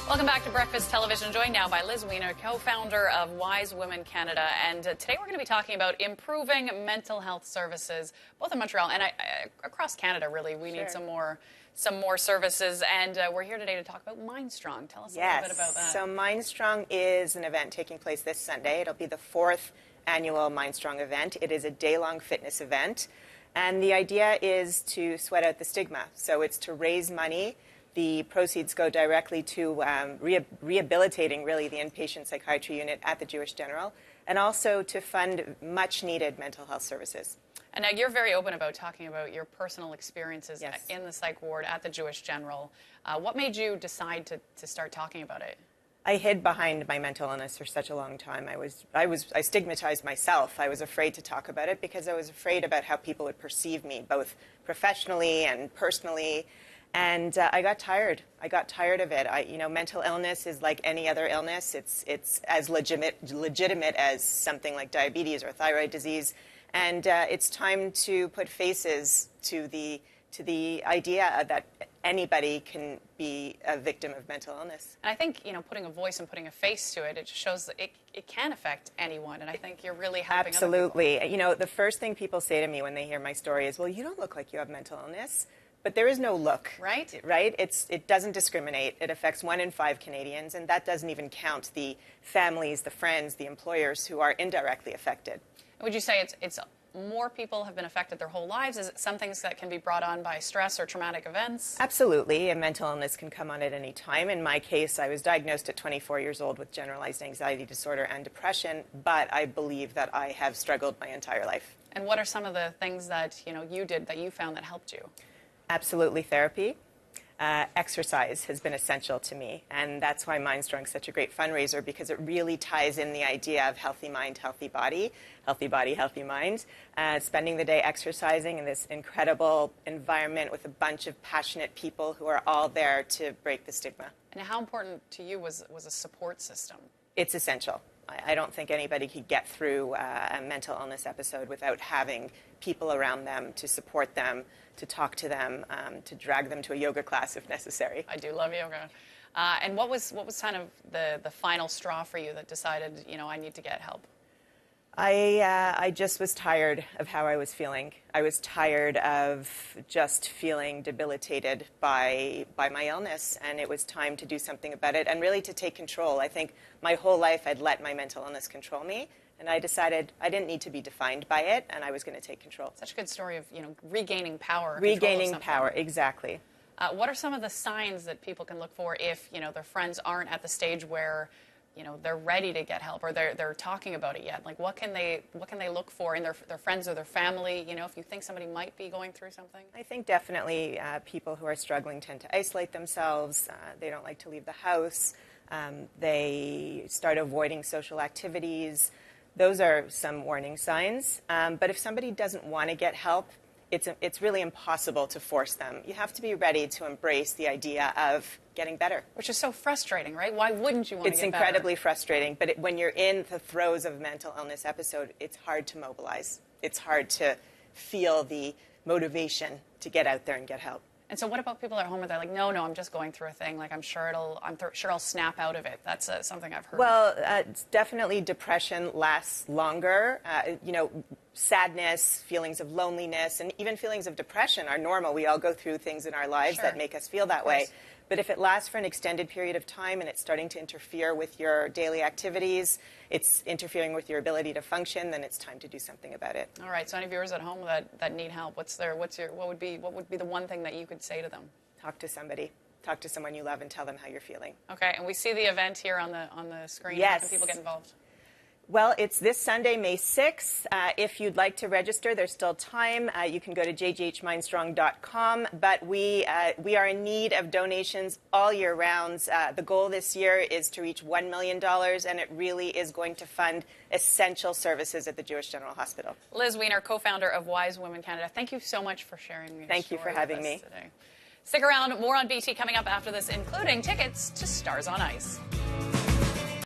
Welcome back to Breakfast Television, joined now by Liz Wiener, co-founder of Wise Women Canada. And today we're going to be talking about improving mental health services, both in Montreal and across Canada, really. We need some more services. And we're here today to talk about Mindstrong. Tell us a little bit about that. So Mindstrong is an event taking place this Sunday. It'll be the 4th annual Mindstrong event. It is a day-long fitness event. And the idea is to sweat out the stigma. So it's to raise money. The proceeds go directly to rehabilitating, really, the inpatient psychiatry unit at the Jewish General, and also to fund much-needed mental health services. And now you're very open about talking about your personal experiences in the psych ward at the Jewish General. What made you decide to start talking about it? I hid behind my mental illness for such a long time. I stigmatized myself. I was afraid to talk about it because I was afraid about how people would perceive me, both professionally and personally. And I got tired. I got tired of it. Mental illness is like any other illness. It's as legitimate as something like diabetes or thyroid disease. And it's time to put faces to the idea that anybody can be a victim of mental illness. And I think, putting a voice and putting a face to it, it shows that it can affect anyone. And I think you're really helping Absolutely. other people. The first thing people say to me when they hear my story is, well, you don't look like you have mental illness. But there is no look. Right? Right? It doesn't discriminate. It affects 1 in 5 Canadians, and that doesn't even count the families, the friends, the employers who are indirectly affected. Would you say it's more people have been affected their whole lives? Is it some things that can be brought on by stress or traumatic events? Absolutely. A mental illness can come on at any time. In my case, I was diagnosed at 24 years old with generalized anxiety disorder and depression, but I believe that I have struggled my entire life. And what are some of the things that you did that you found that helped you? Absolutely therapy. Exercise has been essential to me, and that's why Mindstrong is such a great fundraiser, because it really ties in the idea of healthy mind, healthy body, healthy mind. Spending the day exercising in this incredible environment with a bunch of passionate people who are all there to break the stigma. And how important to you was a support system? It's essential. I don't think anybody could get through a mental illness episode without having people around them to support them, to talk to them, to drag them to a yoga class if necessary. I do love yoga. And what was kind of the final straw for you that decided, I need to get help? I just was tired of how I was feeling. I was tired of just feeling debilitated by my illness, and it was time to do something about it and really to take control. I think my whole life I'd let my mental illness control me, and I decided I didn't need to be defined by it, and I was going to take control. Such a good story of, regaining power. Regaining power, exactly. What are some of the signs that people can look for if, their friends aren't at the stage where they're ready to get help, or they're talking about it yet? Like, what can they look for in their friends or their family? If you think somebody might be going through something. I think definitely people who are struggling tend to isolate themselves. They don't like to leave the house. They start avoiding social activities. Those are some warning signs. But if somebody doesn't want to get help, it's really impossible to force them. You have to be ready to embrace the idea of getting better. Which is so frustrating, right? Why wouldn't you want to get better? It's incredibly frustrating, but when you're in the throes of a mental illness episode, it's hard to mobilize. It's hard to feel the motivation to get out there and get help. And so what about people at home where they're like, no, I'm just going through a thing. Like, I'm sure I'll snap out of it. That's something I've heard. Well, definitely depression lasts longer. Sadness, feelings of loneliness, and even feelings of depression are normal. We all go through things in our lives that make us feel that way. But if it lasts for an extended period of time and it's starting to interfere with your daily activities, it's interfering with your ability to function, then it's time to do something about it. All right. So any viewers at home that need help, what would be the one thing that you could say to them? Talk to somebody. Talk to someone you love and tell them how you're feeling. Okay. And we see the event here on the screen. Yes. How can people get involved? Well, it's this Sunday, May 6th. If you'd like to register, there's still time. You can go to jghmindstrong.com. But we are in need of donations all year round. The goal this year is to reach $1 million, and it really is going to fund essential services at the Jewish General Hospital. Liz Wiener, co-founder of Wise Women Canada, thank you so much for sharing your Thank you for having me today. Stick around. More on BT coming up after this, including tickets to Stars on Ice.